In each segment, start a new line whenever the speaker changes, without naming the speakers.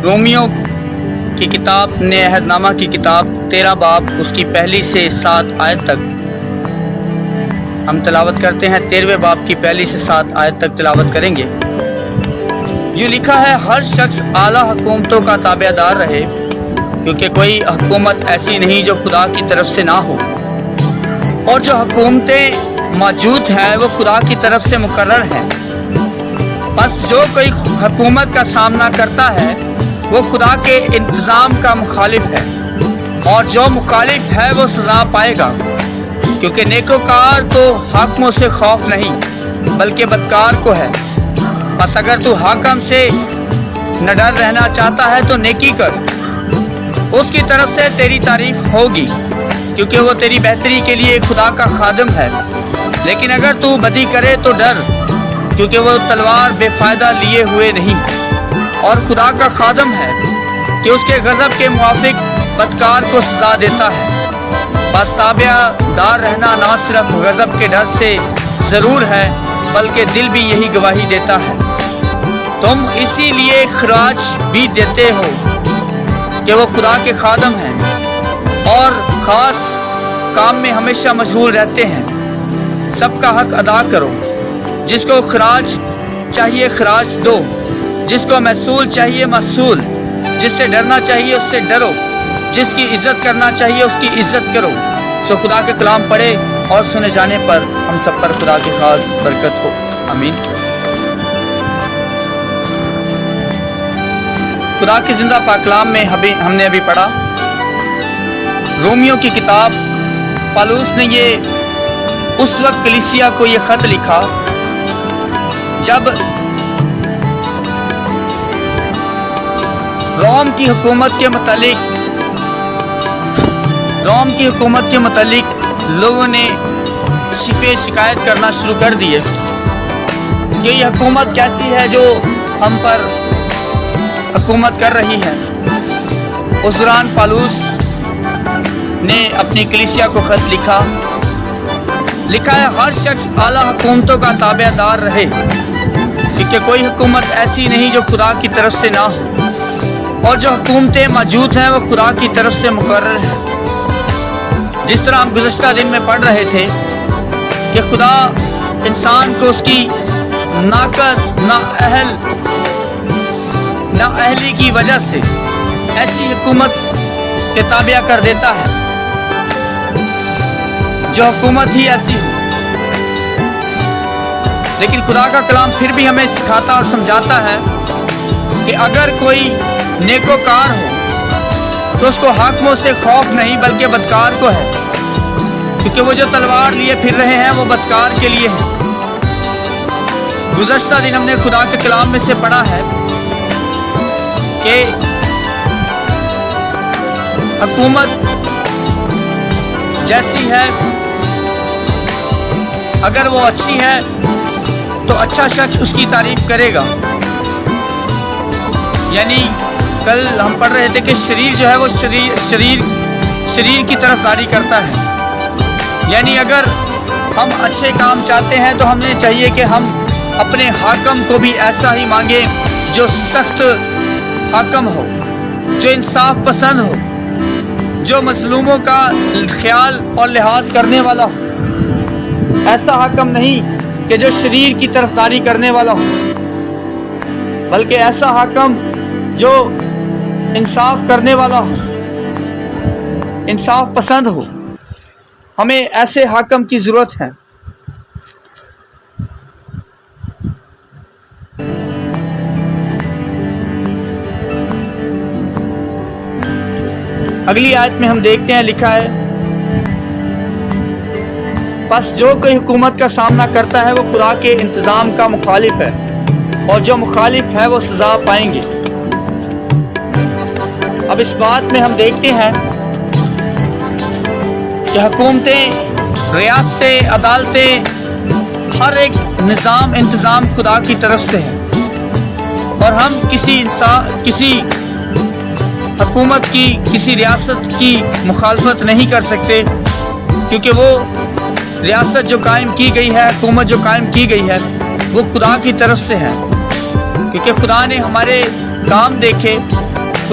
Romeo کی کتاب نئے عہد نامہ کی کتاب 13 باب اس کی پہلی سے 7 آیت تک ہم تلاوت کرتے ہیں۔ 13ویں باب کی پہلی سے 7 آیت تک تلاوت کریں گے۔ یہ لکھا ہے، ہر شخص اعلیٰ حکومتوں کا تابع دار رہے، کیونکہ کوئی حکومت ایسی نہیں جو خدا کی طرف سے نہ ہو، اور جو حکومتیں موجود ہیں وہ خدا کی طرف سے مقرر ہیں۔ بس جو کوئی حکومت کا سامنا کرتا ہے وہ خدا کے انتظام کا مخالف ہے، اور جو مخالف ہے وہ سزا پائے گا، کیونکہ نیکوکار کو حاکموں سے خوف نہیں بلکہ بدکار کو ہے۔ بس اگر تو حاکم سے نہ ڈر رہنا چاہتا ہے تو نیکی کر، اس کی طرف سے تیری تعریف ہوگی، کیونکہ وہ تیری بہتری کے لیے خدا کا خادم ہے۔ لیکن اگر تو بدی کرے تو ڈر، کیونکہ وہ تلوار بے فائدہ لیے ہوئے نہیں، اور خدا کا خادم ہے کہ اس کے غضب کے موافق بدکار کو سزا دیتا ہے۔ بس تابع دار رہنا نہ صرف غضب کے ڈر سے ضرور ہے بلکہ دل بھی یہی گواہی دیتا ہے۔ تم اسی لیے خراج بھی دیتے ہو کہ وہ خدا کے خادم ہیں اور خاص کام میں ہمیشہ مشغول رہتے ہیں۔ سب کا حق ادا کرو، جس کو خراج چاہیے خراج دو، جس کو محصول چاہیے محصول، جس سے ڈرنا چاہیے اس سے ڈرو، جس کی عزت کرنا چاہیے اس کی عزت کرو۔ سو خدا کے کلام پڑھے اور سنے جانے پر ہم سب پر خدا کی خاص برکت ہو، آمین۔ خدا کی زندہ پاک کلام میں ہم نے ابھی پڑھا رومیو کی کتاب۔ پالوس نے یہ اس وقت کلیسیا کو یہ خط لکھا جب روم کی حکومت کے متعلق لوگوں نے شکایت کرنا شروع کر دیے کہ یہ حکومت کیسی ہے جو ہم پر حکومت کر رہی ہے۔ اس دوران پالوس نے اپنی کلیسیا کو خط لکھا ہے، ہر شخص اعلیٰ حکومتوں کا تابع دار رہے، کیونکہ کوئی حکومت ایسی نہیں جو خدا کی طرف سے نہ ہو، اور جو حکومتیں موجود ہیں وہ خدا کی طرف سے مقرر ہیں۔ جس طرح ہم گزشتہ دن میں پڑھ رہے تھے کہ خدا انسان کو اس کی ناقص نااہلی کی وجہ سے ایسی حکومت کے تابع کر دیتا ہے جو حکومت ہی ایسی ہو۔ لیکن خدا کا کلام پھر بھی ہمیں سکھاتا اور سمجھاتا ہے کہ اگر کوئی نیکوکار ہو تو اس کو حاکموں سے خوف نہیں بلکہ بدکار کو ہے، کیونکہ وہ جو تلوار لیے پھر رہے ہیں وہ بدکار کے لیے ہے۔ گزشتہ دن ہم نے خدا کے کلام میں سے پڑھا ہے کہ حکومت جیسی ہے، اگر وہ اچھی ہے تو اچھا شخص اس کی تعریف کرے گا۔ یعنی کل ہم پڑھ رہے تھے کہ شریر جو ہے وہ شریر کی طرفداری کرتا ہے۔ یعنی اگر ہم اچھے کام چاہتے ہیں تو ہمیں چاہیے کہ ہم اپنے حاکم کو بھی ایسا ہی مانگیں جو سخت حاکم ہو، جو انصاف پسند ہو، جو مظلوموں کا خیال اور لحاظ کرنے والا ہو۔ ایسا حاکم نہیں کہ جو شریر کی طرفداری کرنے والا ہو، بلکہ ایسا حاکم جو انصاف کرنے والا ہو، انصاف پسند ہو۔ ہمیں ایسے حاکم کی ضرورت ہے۔ اگلی آیت میں ہم دیکھتے ہیں، لکھا ہے، بس جو کوئی حکومت کا سامنا کرتا ہے وہ خدا کے انتظام کا مخالف ہے، اور جو مخالف ہے وہ سزا پائیں گے۔ اب اس بات میں ہم دیکھتے ہیں کہ حکومتیں، ریاستیں، عدالتیں، ہر ایک انتظام خدا کی طرف سے ہے، اور ہم کسی حکومت کی، کسی ریاست کی مخالفت نہیں کر سکتے، کیونکہ وہ ریاست جو قائم کی گئی ہے، حکومت جو قائم کی گئی ہے، وہ خدا کی طرف سے ہے۔ کیونکہ خدا نے ہمارے کام دیکھے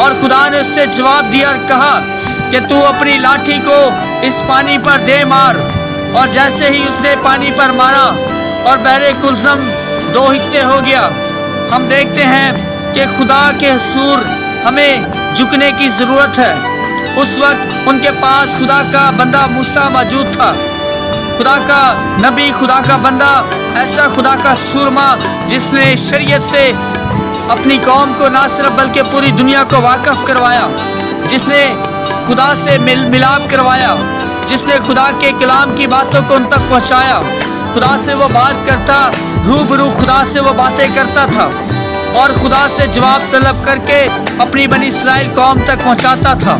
اور خدا نے اس سے جواب دیا اور کہا کہ تو اپنی لاٹھی کو اس پانی پر دے مار۔ اور جیسے ہی اس نے پانی پر مارا اور بحر کلثم دو حصے ہو گیا۔ ہم دیکھتے ہیں کہ خدا کے حضور ہمیں جھکنے کی ضرورت ہے۔ اس وقت ان کے پاس خدا کا بندہ موسیٰ موجود تھا، خدا کا نبی، خدا کا بندہ، ایسا خدا کا سورما جس نے شریعت سے اپنی قوم کو نہ صرف بلکہ پوری دنیا کو واقف کروایا، جس نے خدا سے ملاپ کروایا، جس نے خدا کے کلام کی باتوں کو ان تک پہنچایا۔ خدا سے وہ بات کرتا، روبرو خدا سے وہ باتیں کرتا تھا اور خدا سے جواب طلب کر کے اپنی بنی اسرائیل قوم تک پہنچاتا تھا۔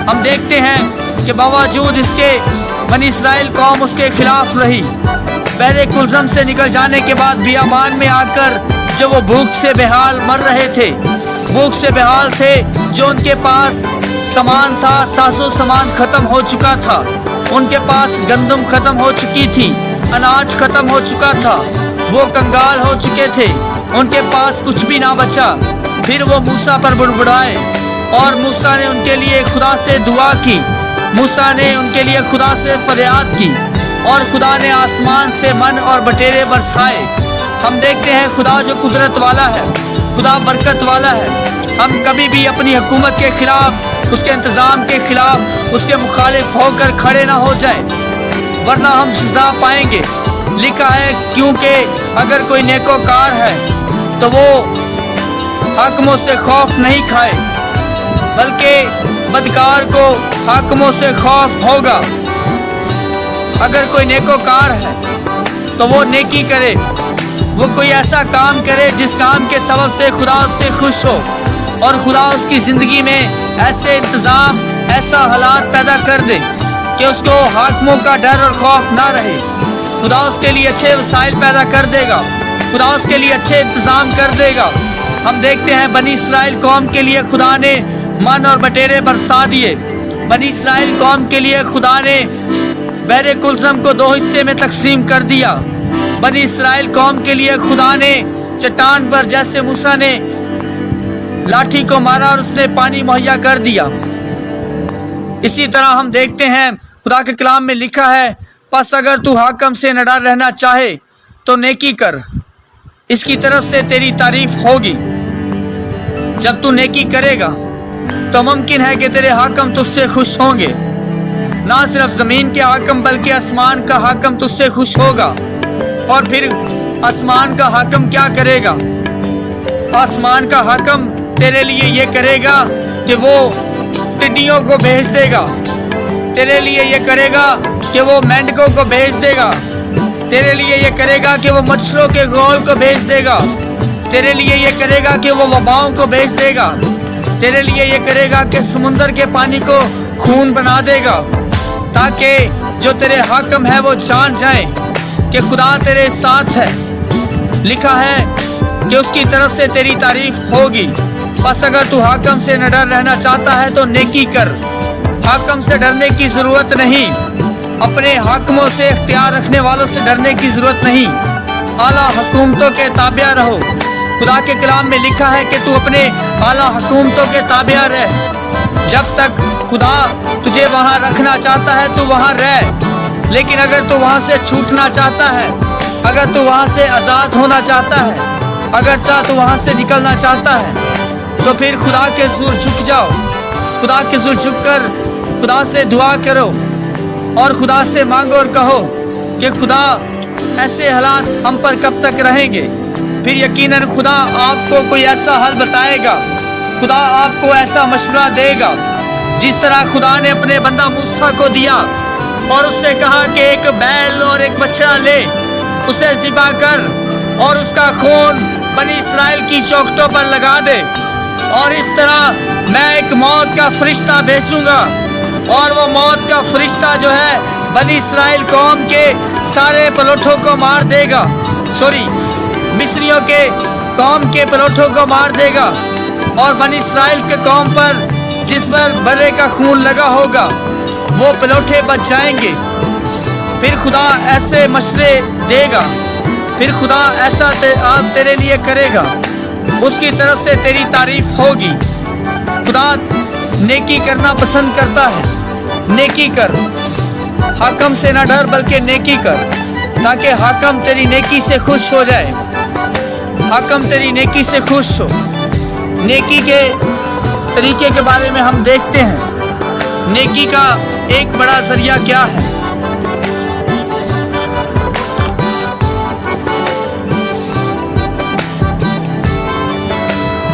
ہم دیکھتے ہیں کہ باوجود اس کے بنی اسرائیل قوم اس کے خلاف رہی۔ بحر کلثم سے نکل جانے کے بعد بیابان میں آ کر جو وہ بھوک سے بحال مر رہے تھے، بھوک سے بحال تھے، جو ان کے پاس سامان تھا، ساز و سامان ختم ہو چکا تھا، ان کے پاس گندم ختم ہو چکی تھی، اناج ختم ہو چکا تھا، وہ کنگال ہو چکے تھے، ان کے پاس کچھ بھی نہ بچا۔ پھر وہ موسیٰ پر بڑبڑائے اور موسیٰ نے ان کے لیے خدا سے دعا کی، موسیٰ نے ان کے لیے خدا سے فریاد کی اور خدا نے آسمان سے من اور بٹیرے برسائے۔ ہم دیکھتے ہیں خدا جو قدرت والا ہے، خدا برکت والا ہے۔ ہم کبھی بھی اپنی حکومت کے خلاف، اس کے انتظام کے خلاف، اس کے مخالف ہو کر کھڑے نہ ہو جائیں، ورنہ ہم سزا پائیں گے۔ لکھا ہے کیونکہ اگر کوئی نیکوکار ہے تو وہ حاکموں سے خوف نہیں کھائے، بلکہ بدکار کو حاکموں سے خوف ہوگا۔ اگر کوئی نیکوکار ہے تو وہ نیکی کرے، وہ کوئی ایسا کام کرے جس کام کے سبب سے خدا اس سے خوش ہو اور خدا اس کی زندگی میں ایسے انتظام، ایسا حالات پیدا کر دے کہ اس کو حاکموں کا ڈر اور خوف نہ رہے۔ خدا اس کے لیے اچھے وسائل پیدا کر دے گا، خدا اس کے لیے اچھے انتظام کر دے گا۔ ہم دیکھتے ہیں بنی اسرائیل قوم کے لیے خدا نے من اور بٹیرے برسا دیے۔ بنی اسرائیل قوم کے لیے خدا نے بحر کلثم کو دو حصے میں تقسیم کر دیا۔ بنی اسرائیل قوم کے لیے خدا نے چٹان پر جیسے موسیٰ نے لاٹھی کو مارا اور اس نے پانی مہیا کر دیا، اسی طرح ہم دیکھتے ہیں خدا کے کلام میں لکھا ہے، پس اگر تو حاکم سے نہ ڈر رہنا چاہے تو نیکی کر، اس کی طرف سے تیری تعریف ہوگی۔ جب تو نیکی کرے گا تو ممکن ہے کہ تیرے حاکم تجھ سے خوش ہوں گے۔ نہ صرف زمین کے حاکم بلکہ آسمان کا حاکم تجھ سے خوش ہوگا۔ اور پھر آسمان کا حاکم کیا کرے گا؟ آسمان کا حاکم تیرے لیے یہ کرے گا کہ وہ ٹڈیوں کو بھیج دے گا، تیرے لیے یہ کرے گا کہ وہ مینڈکوں کو بھیج دے گا، تیرے لیے یہ کرے گا کہ وہ مچھروں کے گول کو بھیج دے گا، تیرے لیے یہ کرے گا کہ وہ وباؤں کو بھیج دے گا، تیرے لیے یہ کرے گا کہ سمندر کے پانی کو خون بنا دے گا، تاکہ جو تیرے حاکم ہے وہ جان جائیں کہ خدا تیرے ساتھ ہے۔ لکھا ہے کہ اس کی طرف سے تیری تعریف ہوگی۔ بس اگر تو حاکم سے نہ ڈر رہنا چاہتا ہے تو نیکی کر۔ حاکم سے ڈرنے کی ضرورت نہیں، اپنے حاکموں سے، اختیار رکھنے والوں سے ڈرنے کی ضرورت نہیں۔ اعلیٰ حکومتوں کے تابع رہو۔ خدا کے کلام میں لکھا ہے کہ تو اپنے اعلیٰ حکومتوں کے تابع رہ۔ جب تک خدا تجھے وہاں رکھنا چاہتا ہے تو وہاں رہ، لیکن اگر تو وہاں سے چھوٹنا چاہتا ہے، اگر تو وہاں سے آزاد ہونا چاہتا ہے، اگر تو وہاں سے نکلنا چاہتا ہے، تو پھر خدا کے حضور جھک جاؤ۔ خدا کے حضور جھک کر خدا سے دعا کرو اور خدا سے مانگو اور کہو کہ خدا ایسے حالات ہم پر کب تک رہیں گے؟ پھر یقیناً خدا آپ کو کوئی ایسا حل بتائے گا، خدا آپ کو ایسا مشورہ دے گا جس طرح خدا نے اپنے بندہ موسیٰ کو دیا اور اس سے کہا کہ ایک بیل اور ایک بچہ لے، اسے ذبح کر اور اس کا خون بنی اسرائیل کی چوکھٹوں پر لگا دے، اور اس طرح میں ایک موت کا فرشتہ بھیجوں گا اور وہ موت کا فرشتہ جو ہے بنی اسرائیل قوم کے سارے پلوٹھوں کو مار دے گا، مصریوں کے قوم کے پلوٹھوں کو مار دے گا، اور بنی اسرائیل کے قوم پر جس پر برے کا خون لگا ہوگا وہ پلوٹھے بچ جائیں گے۔ پھر خدا ایسے مشورے دے گا، پھر خدا ایسا آپ تیرے لیے کرے گا، اس کی طرف سے تیری تعریف ہوگی۔ خدا نیکی کرنا پسند کرتا ہے۔ نیکی کر، حاکم سے نہ ڈر بلکہ نیکی کر، تاکہ حاکم تیری نیکی سے خوش ہو جائے۔ حاکم تیری نیکی سے خوش ہو۔ نیکی کے طریقے کے بارے میں ہم دیکھتے ہیں۔ نیکی کا ایک بڑا ذریعہ کیا ہے؟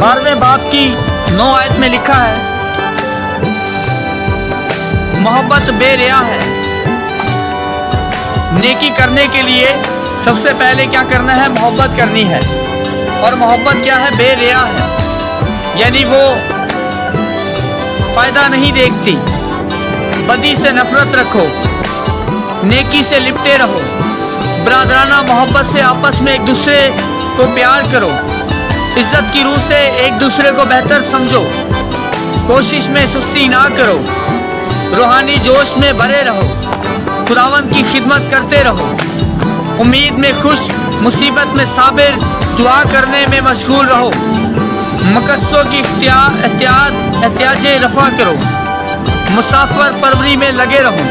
بارہویں باب کی 9 آیت میں لکھا ہے، محبت بے ریا ہے۔ نیکی کرنے کے لیے سب سے پہلے کیا کرنا ہے؟ محبت کرنی ہے۔ اور محبت کیا ہے؟ بے ریا ہے، یعنی وہ فائدہ نہیں دیکھتی۔ بدی سے نفرت رکھو، نیکی سے لپٹے رہو، برادرانہ محبت سے آپس میں ایک دوسرے کو پیار کرو، عزت کی روح سے ایک دوسرے کو بہتر سمجھو، کوشش میں سستی نہ کرو، روحانی جوش میں بھرے رہو، خداوند کی خدمت کرتے رہو، امید میں خوش، مصیبت میں صابر، دعا کرنے میں مشغول رہو، مقصوں کی احتیاج رفع کرو، مسافر پروری میں لگے رہو،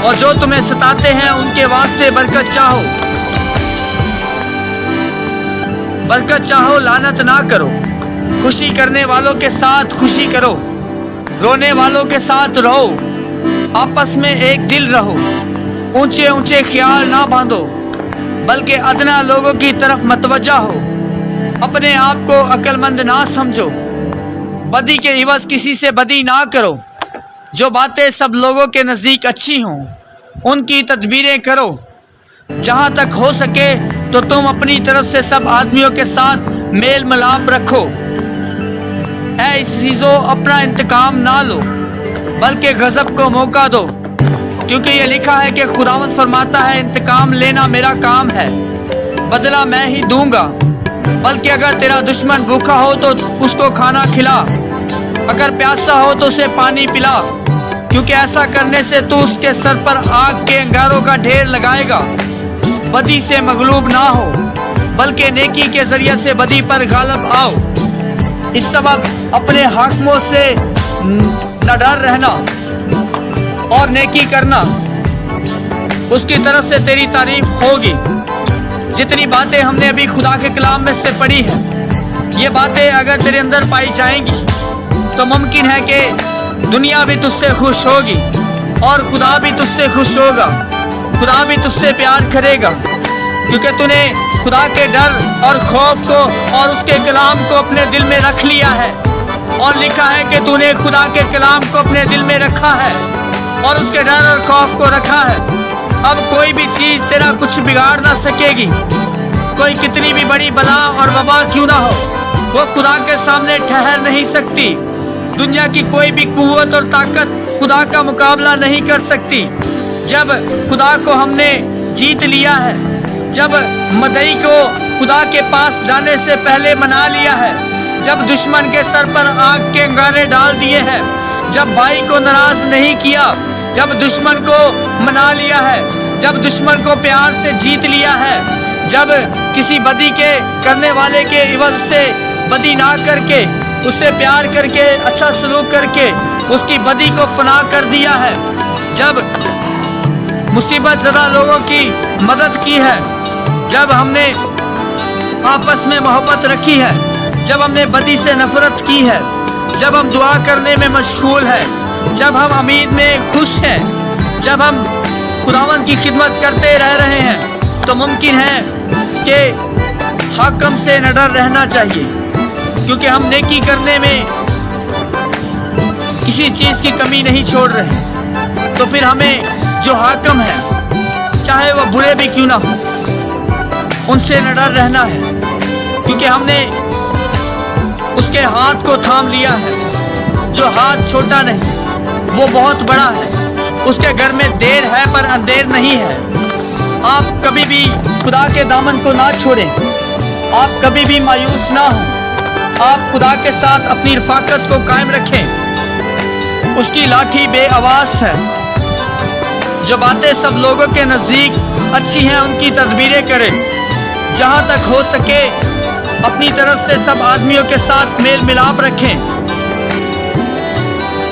اور جو تمہیں ستاتے ہیں ان کے واسطے برکت چاہو۔ برکت چاہو، لعنت نہ کرو۔ خوشی کرنے والوں کے ساتھ خوشی کرو، رونے والوں کے ساتھ رہو، آپس میں ایک دل رہو، اونچے اونچے خیال نہ باندھو بلکہ ادنا لوگوں کی طرف متوجہ ہو، اپنے آپ کو عقل مند نہ سمجھو، بدی کے عوض کسی سے بدی نہ کرو، جو باتیں سب لوگوں کے نزدیک اچھی ہوں ان کی تدبیریں کرو، جہاں تک ہو سکے تو تم اپنی طرف سے سب آدمیوں کے ساتھ میل ملاپ رکھو۔ اے عزیزو، اپنا انتقام نہ لو بلکہ غضب کو موقع دو، کیونکہ یہ لکھا ہے کہ خداوند فرماتا ہے، انتقام لینا میرا کام ہے، بدلہ میں ہی دوں گا۔ بلکہ اگر تیرا دشمن بھوکا ہو تو اس کو کھانا کھلا، اگر پیاسا ہو تو اسے پانی پلا، کیونکہ ایسا کرنے سے تو اس کے سر پر آگ کے انگاروں کا ڈھیر لگائے گا۔ بدی سے مغلوب نہ ہو بلکہ نیکی کے ذریعے سے بدی پر غالب آؤ۔ اس سبب اپنے حاکموں سے نہ ڈر رہنا اور نیکی کرنا، اس کی طرف سے تیری تعریف ہوگی۔ جتنی باتیں ہم نے ابھی خدا کے کلام میں سے پڑھی ہیں، یہ باتیں اگر تیرے اندر پائی جائیں گی تو ممکن ہے کہ دنیا بھی تجھ سے خوش ہوگی اور خدا بھی تجھ سے خوش ہوگا، خدا بھی تجھ سے پیار کرے گا، کیونکہ تو نے خدا کے ڈر اور خوف کو اور اس کے کلام کو اپنے دل میں رکھ لیا ہے، اور لکھا ہے کہ تو نے خدا کے کلام کو اپنے دل میں رکھا ہے اور اس کے ڈر اور خوف کو رکھا ہے۔ اب کوئی بھی چیز تیرا کچھ بگاڑ نہ سکے گی، کوئی کتنی بھی بڑی بلا اور وبا کیوں نہ ہو، وہ خدا کے سامنے ٹھہر نہیں سکتی۔ دنیا کی کوئی بھی قوت اور طاقت خدا کا مقابلہ نہیں کر سکتی۔ جب خدا کو ہم نے جیت لیا ہے، جب مدعی کو خدا کے پاس جانے سے پہلے منا لیا ہے، جب دشمن کے سر پر آگ کے انگارے ڈال دیے ہیں، جب بھائی کو ناراض نہیں کیا، جب دشمن کو منا لیا ہے، جب دشمن کو پیار سے جیت لیا ہے، جب کسی بدی کے کرنے والے کے عوض سے بدی نہ کر کے اسے پیار کر کے اچھا سلوک کر کے اس کی بدی کو فنا کر دیا ہے، جب مصیبت زدہ لوگوں کی مدد کی ہے، جب ہم نے آپس میں محبت رکھی ہے، جب ہم نے بدی سے نفرت کی ہے، جب ہم دعا کرنے میں مشغول ہیں، جب ہم امید میں خوش ہیں، جب ہم خداوند کی خدمت کرتے رہ رہے ہیں، تو ممکن ہے کہ حاکم سے نہ ڈر رہنا چاہیے، کیونکہ ہم نیکی کرنے میں کسی چیز کی کمی نہیں چھوڑ رہے۔ تو پھر ہمیں جو حاکم ہے، چاہے وہ برے بھی کیوں نہ ہو، ان سے نہ ڈر رہنا ہے، کیونکہ ہم نے اس کے ہاتھ کو تھام لیا ہے۔ جو ہاتھ چھوٹا نہیں، وہ بہت بڑا ہے، اس کے گھر میں دیر ہے پر اندھیر نہیں ہے۔ آپ کبھی بھی خدا کے دامن کو نہ چھوڑیں، آپ کبھی بھی مایوس نہ ہوں، آپ خدا کے ساتھ اپنی رفاقت کو قائم رکھیں۔ اس کی لاٹھی بے آواز ہے، جو باتیں سب لوگوں کے نزدیک اچھی ہیں ان کی تدبیریں کریں، جہاں تک ہو سکے اپنی طرف سے سب آدمیوں کے ساتھ میل ملاپ رکھیں،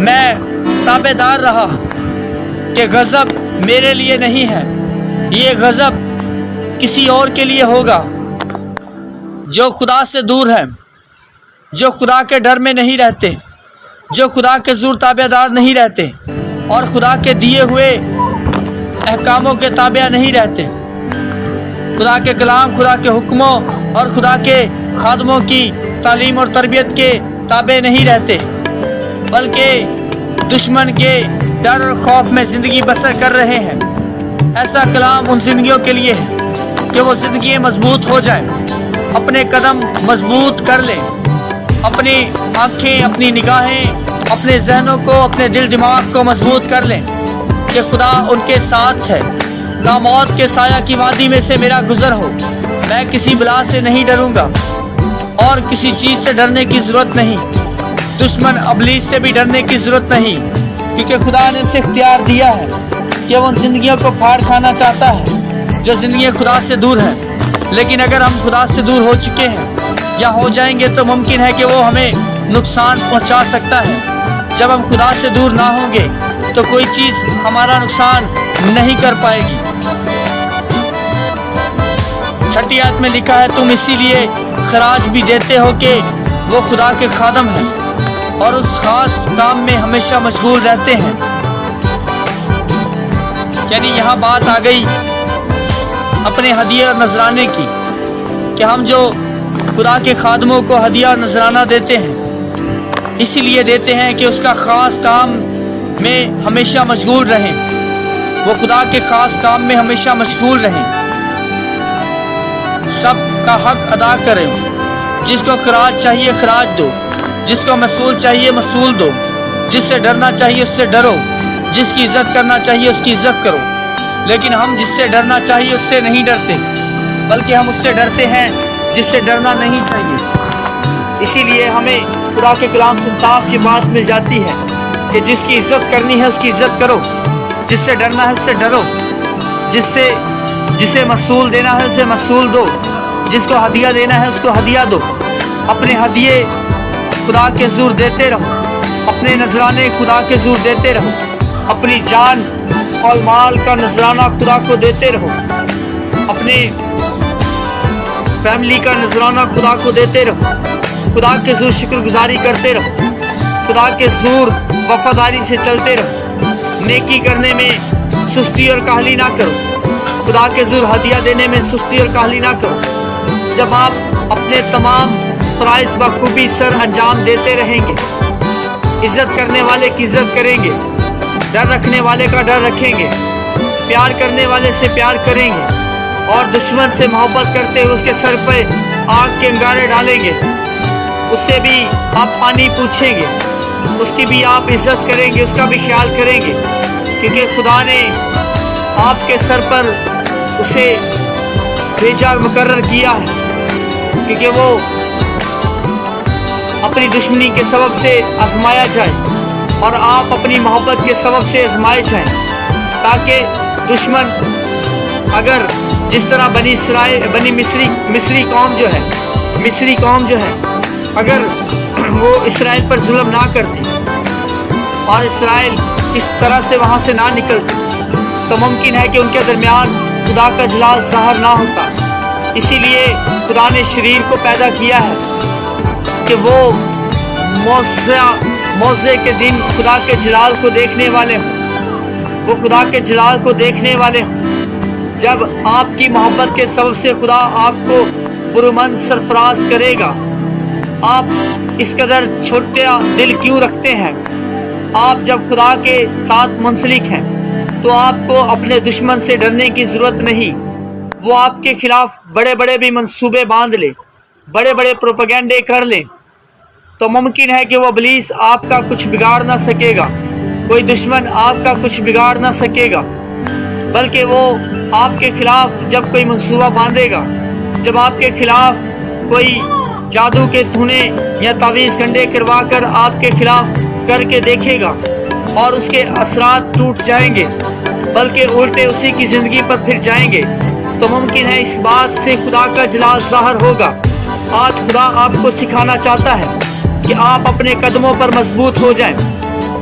میں تابعدار رہا کہ غضب میرے لیے نہیں ہے، یہ غضب کسی اور کے لیے ہوگا۔ جو خدا سے دور ہے، جو خدا کے ڈر میں نہیں رہتے، جو خدا کے زور تابعدار نہیں رہتے اور خدا کے دیے ہوئے احکاموں کے تابع نہیں رہتے، خدا کے کلام، خدا کے حکموں اور خدا کے خادموں کی تعلیم اور تربیت کے تابع نہیں رہتے، بلکہ دشمن کے ڈر اور خوف میں زندگی بسر کر رہے ہیں، ایسا کلام ان زندگیوں کے لیے ہے کہ وہ زندگی مضبوط ہو جائیں، اپنے قدم مضبوط کر لیں، اپنی آنکھیں، اپنی نگاہیں، اپنے ذہنوں کو، اپنے دل دماغ کو مضبوط کر لیں کہ خدا ان کے ساتھ ہے۔ نہ موت کے سایہ کی وادی میں سے میرا گزر ہو، میں کسی بلا سے نہیں ڈروں گا اور کسی چیز سے ڈرنے کی ضرورت نہیں، دشمن ابلیس سے بھی ڈرنے کی ضرورت نہیں، کیونکہ خدا نے اسے اختیار دیا ہے کہ وہ ان زندگیوں کو پھاڑ کھانا چاہتا ہے جو زندگی خدا سے دور ہے۔ لیکن اگر ہم خدا سے دور ہو چکے ہیں یا ہو جائیں گے تو ممکن ہے کہ وہ ہمیں نقصان پہنچا سکتا ہے۔ جب ہم خدا سے دور نہ ہوں گے تو کوئی چیز ہمارا نقصان نہیں کر پائے گی۔ 6 آیت میں لکھا ہے، تم اسی لیے خراج بھی دیتے ہو کہ وہ خدا کے خادم ہیں اور اس خاص کام میں ہمیشہ مشغول رہتے ہیں۔ یعنی یہاں بات آ گئی اپنے ہدیہ اور نذرانے کی کہ ہم جو خدا کے خادموں کو ہدیہ اور نذرانہ دیتے ہیں اسی لیے دیتے ہیں کہ اس کا خاص کام میں ہمیشہ مشغول رہیں، وہ خدا کے خاص کام میں ہمیشہ مشغول رہیں، سب کا حق ادا کریں، جس کو خراج چاہیے خراج دو، جس کو محصول چاہیے محصول دو، جس سے ڈرنا چاہیے اس سے ڈرو، جس کی عزت کرنا چاہیے اس کی عزت کرو۔ لیکن ہم جس سے ڈرنا چاہیے اس سے نہیں ڈرتے، بلکہ ہم اس سے ڈرتے ہیں جس سے ڈرنا نہیں چاہیے۔ اسی لیے ہمیں خدا کے کلام سے صاف یہ بات مل جاتی ہے کہ جس کی عزت کرنی ہے اس کی عزت کرو، جس سے ڈرنا ہے اس سے ڈرو، جسے محصول دینا ہے اسے محصول دو، جس کو ہدیہ دینا ہے اس کو ہدیہ دو۔ اپنے ہدیے خدا کے حضور دیتے رہو، اپنے نذرانے خدا کے حضور دیتے رہو، اپنی جان اور مال کا نذرانہ خدا کو دیتے رہو، اپنے فیملی کا نذرانہ خدا کو دیتے رہو، خدا کے حضور شکر گزاری کرتے رہو، خدا کے حضور وفاداری سے چلتے رہو، نیکی کرنے میں سستی اور کاہلی نہ کرو، خدا کے حضور ہدیہ دینے میں سستی اور کاہلی نہ کرو۔ جب آپ اپنے تمام فرائض بخوبی سر انجام دیتے رہیں گے، عزت کرنے والے کی عزت کریں گے، ڈر رکھنے والے کا ڈر رکھیں گے، پیار کرنے والے سے پیار کریں گے اور دشمن سے محبت کرتے ہوئے اس کے سر پہ آگ کے انگارے ڈالیں گے، اس سے بھی آپ پانی پوچھیں گے، اس کی بھی آپ عزت کریں گے، اس کا بھی خیال کریں گے، کیونکہ خدا نے آپ کے سر پر اسے بھیجا مقرر کیا ہے، کیونکہ وہ اپنی دشمنی کے سبب سے آزمایا جائے اور آپ اپنی محبت کے سبب سے آزمائے جائیں، تاکہ دشمن اگر جس طرح مصری قوم جو ہے اگر وہ اسرائیل پر ظلم نہ کرتے اور اسرائیل اس طرح سے وہاں سے نہ نکلتے تو ممکن ہے کہ ان کے درمیان خدا کا جلال ظاہر نہ ہوتا۔ اسی لیے خدا نے شریر کو پیدا کیا ہے کہ وہ موضع کے دن خدا کے جلال کو دیکھنے والے ہوں، وہ خدا کے جلال کو دیکھنے والے ہوں۔ جب آپ کی محبت کے سبب سے خدا آپ کو برومند سرفراز کرے گا، آپ اس قدر چھوٹا دل کیوں رکھتے ہیں؟ آپ جب خدا کے ساتھ منسلک ہیں تو آپ کو اپنے دشمن سے ڈرنے کی ضرورت نہیں۔ وہ آپ کے خلاف بڑے بڑے بھی منصوبے باندھ لے، بڑے بڑے پروپیگنڈے کر لیں تو ممکن ہے کہ وہ ابلیس آپ کا کچھ بگاڑ نہ سکے گا، کوئی دشمن آپ کا کچھ بگاڑ نہ سکے گا، بلکہ وہ آپ کے خلاف جب کوئی منصوبہ باندھے گا، جب آپ کے خلاف کوئی جادو کے ٹونے یا تعویذ گنڈے کروا کر آپ کے خلاف کر کے دیکھے گا اور اس کے اثرات ٹوٹ جائیں گے بلکہ الٹے اسی کی زندگی پر پھر جائیں گے، تو ممکن ہے اس بات سے خدا کا جلال ظاہر ہوگا۔ آج خدا آپ کو سکھانا چاہتا ہے کہ آپ اپنے قدموں پر مضبوط ہو جائیں،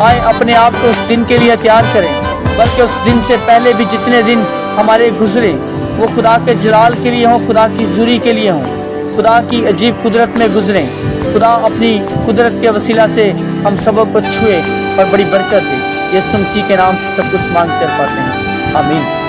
آئے اپنے آپ کو اس دن کے لیے تیار کریں، بلکہ اس دن سے پہلے بھی جتنے دن ہمارے گزرے وہ خدا کے جلال کے لیے ہوں، خدا کی حضوری کے لیے ہوں، خدا کی عجیب قدرت میں گزریں۔ خدا اپنی قدرت کے وسیلہ سے ہم سبوں کو چھوئے اور بڑی برکت دے۔ یسوع مسیح کے نام سے سب کچھ مانگ کر پاتے ہیں، آمین۔